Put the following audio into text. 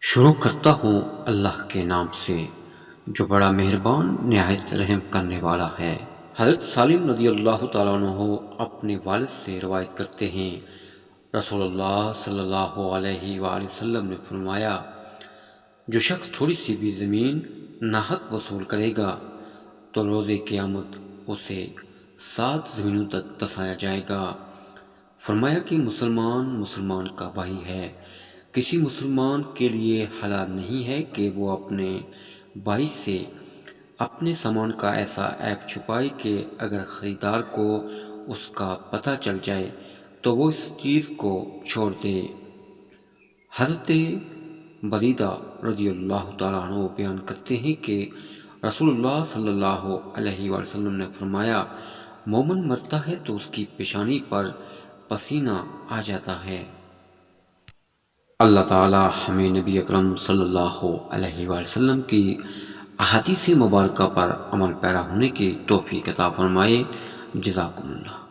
شروع کرتا ہوں اللہ کے نام سے جو بڑا مہربان نہایت رحم کرنے والا ہے۔ حضرت سالم رضی اللہ تعالیٰ عنہ اپنے والد سے روایت کرتے ہیں، رسول اللہ صلی اللہ علیہ وآلہ وسلم نے فرمایا، جو شخص تھوڑی سی بھی زمین ناحق وصول کرے گا تو روز قیامت اسے 7 زمینوں تک دسایا جائے گا۔ فرمایا کہ مسلمان کا بھائی ہے، کسی مسلمان کے لیے حلال نہیں ہے کہ وہ اپنے بھائی سے اپنے سامان کا ایسا عیب چھپائے کہ اگر خریدار کو اس کا پتہ چل جائے تو وہ اس چیز کو چھوڑ دے۔ حضرت بریدہ رضی اللہ تعالیٰ عنہ بیان کرتے ہیں کہ رسول اللہ صلی اللہ علیہ وآلہ وسلم نے فرمایا، مومن مرتا ہے تو اس کی پیشانی پر پسینہ آ جاتا ہے۔ اللہ تعالیٰ ہمیں نبی اکرم صلی اللہ علیہ وآلہ وسلم کی احادیث مبارکہ پر عمل پیرا ہونے کی توفیق عطا فرمائے۔ جزاکم اللہ۔